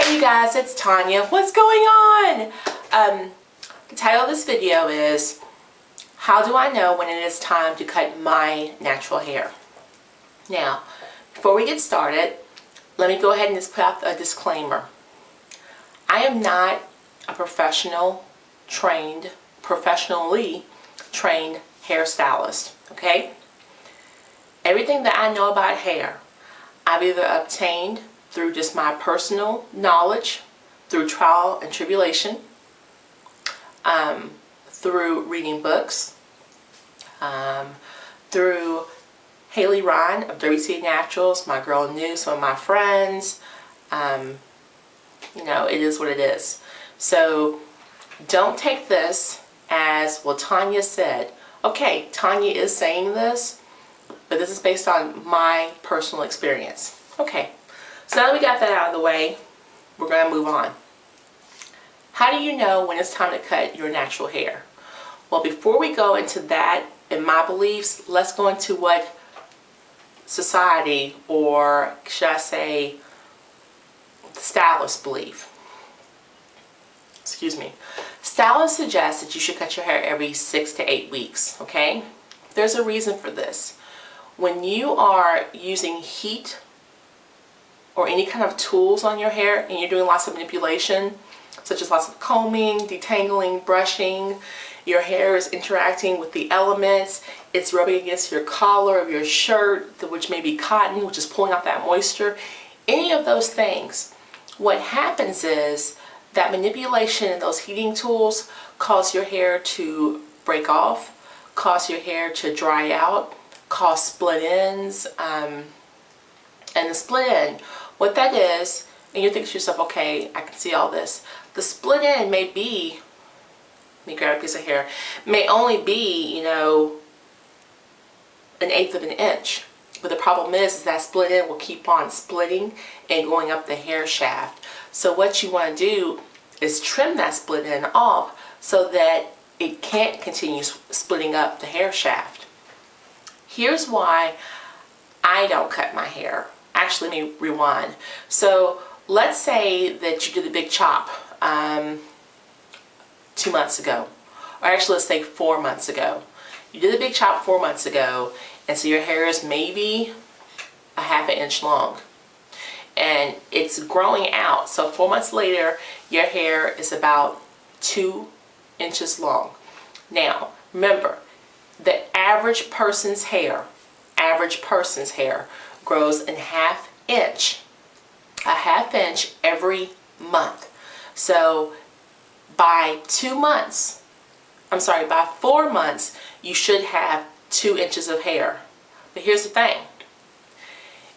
Hey you guys, it's Tanya. What's going on? The title of this video is how do I know when it is time to cut my natural hair? Now, before we get started, let me go ahead and just put out a disclaimer. I am not a professionally trained hairstylist, okay? Everything that I know about hair, I've either obtained through just my personal knowledge, through trial and tribulation, through reading books, through Haley Ryan of WC Naturals, my girl knew, some of my friends. You know, it is what it is. So don't take this as, well, Tanya said. Okay, Tanya is saying this, but this is based on my personal experience. Okay, so now that we got that out of the way, we're going to move on. How do you know when it's time to cut your natural hair? Well, before we go into that and my beliefs, let's go into what society, or should I say stylists, believe. Excuse me. Stylists suggest that you should cut your hair every 6 to 8 weeks, okay? There's a reason for this. When you are using heat or any kind of tools on your hair and you're doing lots of manipulation, such as lots of combing, detangling, brushing, your hair is interacting with the elements, it's rubbing against your collar of your shirt, which may be cotton, which is pulling out that moisture, any of those things, what happens is that manipulation and those heating tools cause your hair to break off, cause your hair to dry out, cause split ends, and the split end, what that is, and you think to yourself, okay, I can see all this. The split end may be, let me grab a piece of hair, may only be, you know, 1/8 of an inch. But the problem is that split end will keep on splitting and going up the hair shaft. So what you want to do is trim that split end off so that it can't continue splitting up the hair shaft. Here's why I don't cut my hair. Actually, let me rewind. So let's say that you did a big chop 2 months ago, or actually let's say 4 months ago. You did a big chop 4 months ago, and so your hair is maybe 1/2 inch long and it's growing out. So 4 months later your hair is about 2 inches long. Now remember, the average person's hair grows in 1/2 inch, 1/2 inch every month. So by 2 months, I'm sorry, by 4 months, you should have 2 inches of hair. But here's the thing.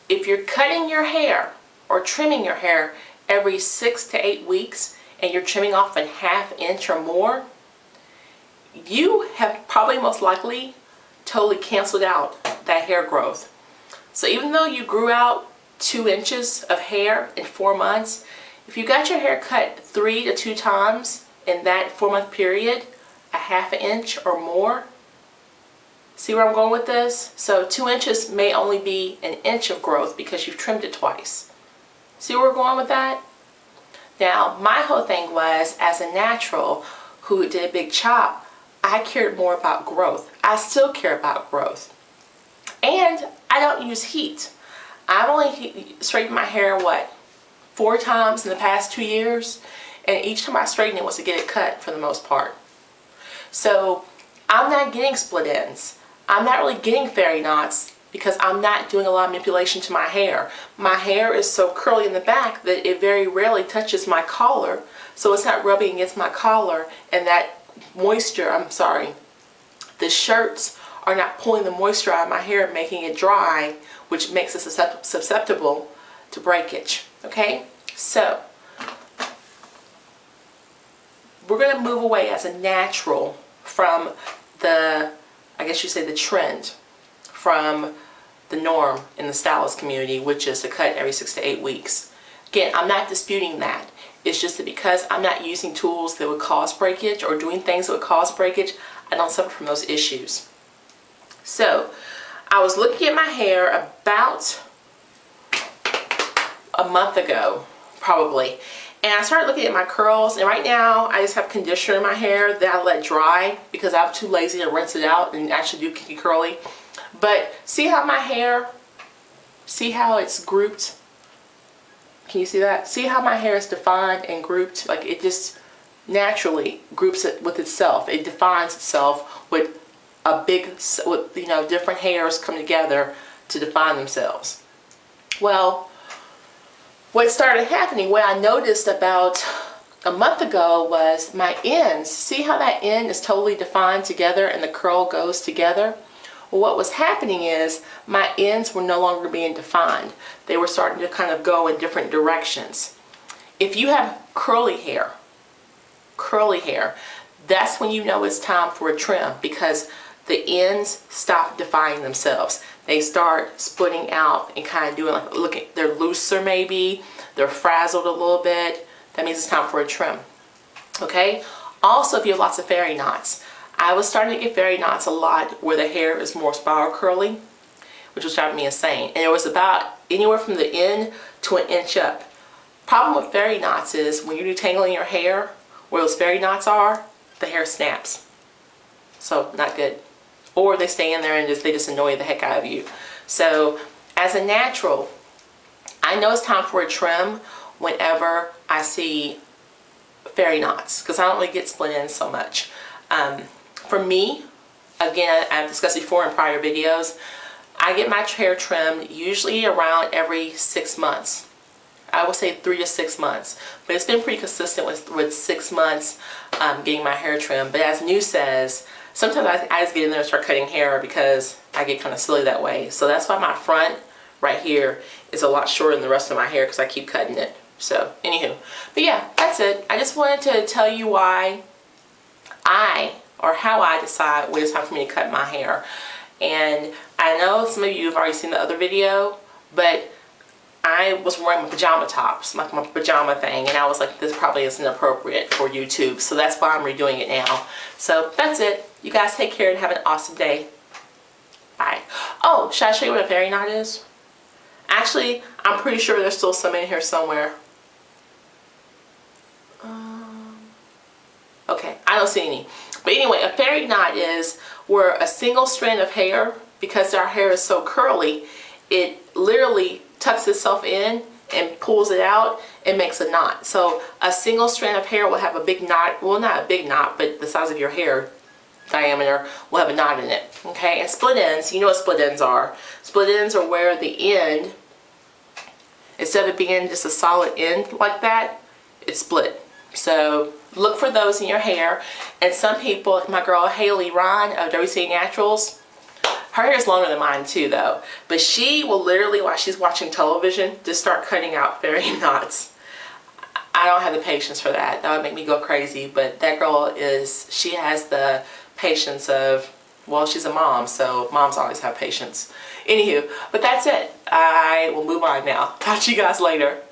If you're cutting your hair or trimming your hair every 6 to 8 weeks and you're trimming off a 1/2 inch or more, you have probably most likely totally canceled out that hair growth. So even though you grew out 2 inches of hair in 4 months, if you got your hair cut 3 to 2 times in that 4-month period, 1/2 inch or more, see where I'm going with this? So 2 inches may only be 1 inch of growth because you've trimmed it twice. See where we're going with that? Now, my whole thing was, as a natural who did a big chop, I cared more about growth. I still care about growth. And I don't use heat. I've only straightened my hair, what, 4 times in the past 2 years? And each time I straightened it was to get it cut for the most part. So I'm not getting split ends. I'm not really getting fairy knots because I'm not doing a lot of manipulation to my hair. My hair is so curly in the back that it very rarely touches my collar, so it's not rubbing against my collar, and that moisture, I'm sorry, the shirts are not pulling the moisture out of my hair, making it dry, which makes it susceptible to breakage. Okay, so we're going to move away as a natural from the, I guess you say, the trend, from the norm in the stylist community, which is to cut every 6 to 8 weeks. Again, I'm not disputing that. It's just that because I'm not using tools that would cause breakage or doing things that would cause breakage, I don't suffer from those issues. So I was looking at my hair about a month ago, probably. And I started looking at my curls, and right now I just have conditioner in my hair that I let dry because I'm too lazy to rinse it out and actually do kinky curly. But see how my hair, see how it's grouped? Can you see that? See how my hair is defined and grouped? Like it just naturally groups it with itself. It defines itself with a big, with, you know, different hairs come together to define themselves. Well, what started happening, what I noticed about a month ago was my ends. See how that end is totally defined together and the curl goes together? Well, what was happening is my ends were no longer being defined. They were starting to kind of go in different directions. If you have curly hair, that's when you know it's time for a trim, because the ends stop defining themselves. They start splitting out and kind of doing like, look, they're looser maybe, they're frazzled a little bit. That means it's time for a trim. Okay? Also, if you have lots of fairy knots, I was starting to get fairy knots a lot where the hair is more spiral curly, which was driving me insane. And it was about anywhere from the end to an inch up. Problem with fairy knots is when you're detangling your hair, where those fairy knots are, the hair snaps. So not good. Or they stay in there and they just annoy the heck out of you. So as a natural, I know it's time for a trim whenever I see fairy knots, because I don't really get split ends so much. For me, again, I've discussed before in prior videos, I get my hair trimmed usually around every 6 months. I would say 3 to 6 months, but it's been pretty consistent with 6 months getting my hair trimmed. But as New says, sometimes I just get in there and start cutting hair because I get kind of silly that way. So that's why my front right here is a lot shorter than the rest of my hair, because I keep cutting it. So anywho, but yeah, that's it. I just wanted to tell you why how I decide when it's time for me to cut my hair. And I know some of you have already seen the other video, but I was wearing my pajama tops, my pajama thing, and I was like, this probably isn't appropriate for YouTube, so that's why I'm redoing it now. So that's it. You guys take care and have an awesome day. Bye. Oh, should I show you what a fairy knot is? Actually, I'm pretty sure there's still some in here somewhere. Okay, I don't see any. But anyway, a fairy knot is where a single strand of hair, because our hair is so curly, it literally tucks itself in and pulls it out and makes a knot. So a single strand of hair will have a big knot, well, not a big knot, but the size of your hair diameter will have a knot in it. Okay, and split ends, you know what split ends are. Split ends are where the end, instead of being just a solid end like that, it's split. So look for those in your hair. And some people, like my girl Haley Ron of WCA Naturals, her hair is longer than mine too though, but she will literally, while she's watching television, just start cutting out fairy knots. I don't have the patience for that. That would make me go crazy. But that girl she has the patience of, well, she's a mom, so moms always have patience. Anywho, but that's it. I will move on now. Talk to you guys later.